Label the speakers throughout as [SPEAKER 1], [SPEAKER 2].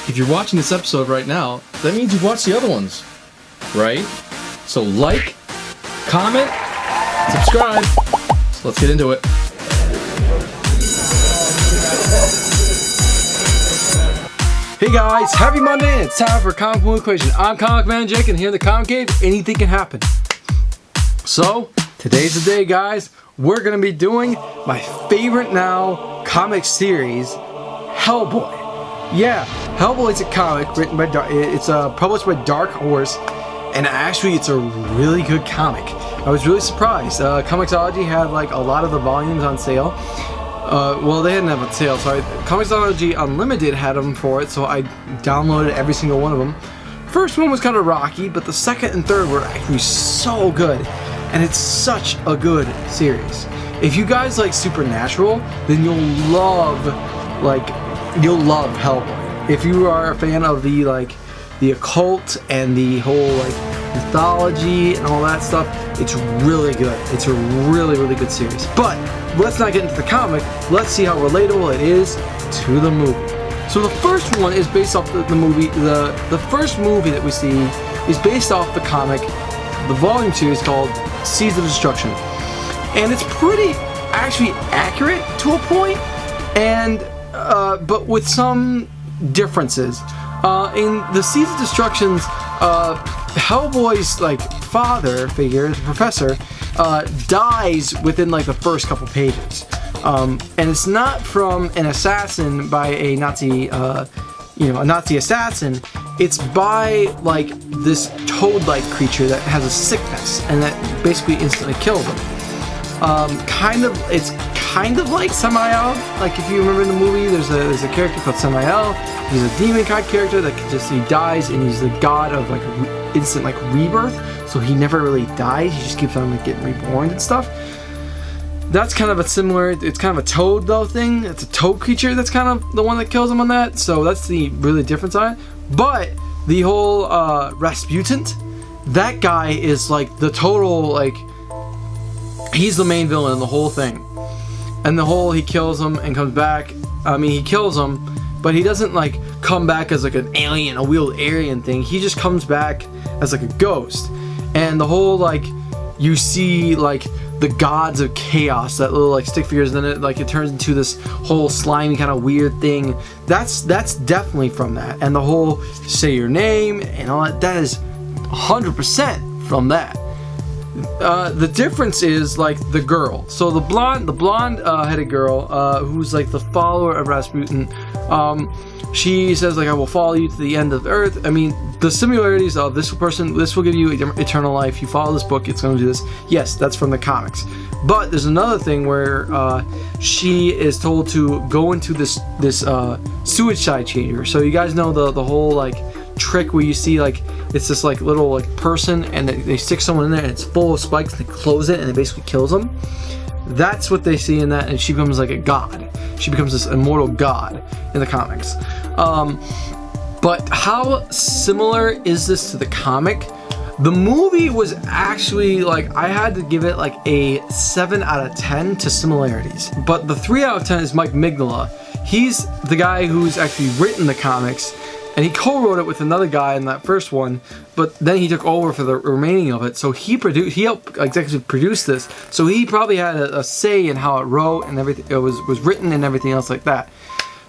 [SPEAKER 1] if you're watching this episode right now, that means you've watched the other ones, right? So like, comment, subscribe. So let's get into it. Hey guys, happy Monday! It's time for Comic Book Equation. I'm Comicmanjake, and here in the Comic Cave, anything can happen. So, today's the day, guys. We're gonna be doing my favorite now comic series, Hellboy. Yeah, Hellboy is a comic written by published by Dark Horse, and actually it's a really good comic. I was really surprised. Comixology had like a lot of the volumes on sale. Well, they didn't have a sale, so Comixology Unlimited had them for it, so I downloaded every single one of them. First one was kind of rocky, but the second and third were actually so good, and it's such a good series. If you guys like Supernatural, then you'll love Hellboy. If you are a fan of the occult and the whole mythology and all that stuff, it's really good. It's a really, really good series. But let's not get into the comic. Let's see how relatable it is to the movie. So the first one is based off the movie. The first movie that we see is based off the comic, the volume series called Seeds of Destruction. And it's pretty actually accurate to a point, and but with some differences. In the Seeds of Destructions, Hellboy's father figure, the professor, dies within the first couple pages, and it's not from an assassin by a Nazi, a Nazi assassin. It's by this toad-like creature that has a sickness and that basically instantly kills him. It's kind of like Samael. If you remember in the movie, there's a character called Samael. He's a demon kind of character that he dies, and he's the god of instant rebirth. So he never really dies. He just keeps on getting reborn and stuff. That's kind of a similar. It's kind of a toad though thing. It's a toad creature that's kind of the one that kills him on that. So that's the really different side. But the whole Rasputin, that guy is the total he's the main villain in the whole thing. And he kills him and comes back. I mean, he kills him, but he doesn't come back as an alien, a wheeled alien thing. He just comes back as a ghost. And the whole you see the gods of chaos, that little stick figures, and then it turns into this whole slimy kind of weird thing. That's definitely from that. And the whole say your name and all that is 100% from that. The difference is the girl. So the blonde headed girl, who's the follower of Rasputin. She says I will follow you to the end of the earth. I mean, the similarities of this will give you eternal life. You follow this book, it's going to do this. Yes, that's from the comics. But there's another thing where she is told to go into this suicide chamber. So you guys know the whole trick where you see it's this little person, and they stick someone in there and it's full of spikes, and they close it and it basically kills them. That's what they see in that, and she becomes a god. She becomes this immortal god in the comics. But how similar is this to the comic? The movie was actually I had to give it a 7 out of 10 to similarities. But the 3 out of 10 is Mike Mignola. He's the guy who's actually written the comics, and he co-wrote it with another guy in that first one, but then he took over for the remaining of it. So he helped executive produce this. So he probably had a say in how it wrote and everything. It was written and everything else like that.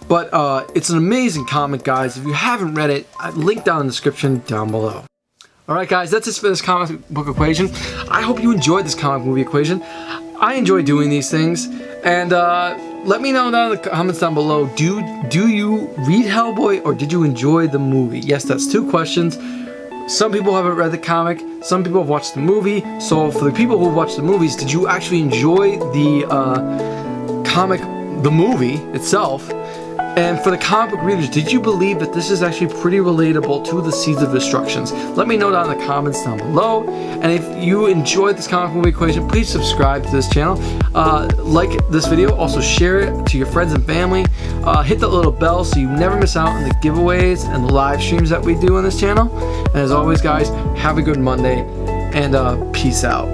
[SPEAKER 1] But it's an amazing comic, guys. If you haven't read it, I link down in the description down below. Alright guys, that's it for this comic book equation. I hope you enjoyed this comic movie equation. I enjoy doing these things, and let me know down in the comments down below, do you read Hellboy or did you enjoy the movie? Yes, that's 2 questions. Some people haven't read the comic, some people have watched the movie. So for the people who watched the movies, did you actually enjoy the the movie itself? And for the comic book readers, did you believe that this is actually pretty relatable to the Seeds of Destructions? Let me know down in the comments down below. And if you enjoyed this comic movie equation, please subscribe to this channel. Like this video, also share it to your friends and family. Hit that little bell so you never miss out on the giveaways and the live streams that we do on this channel. And as always guys, have a good Monday, and peace out.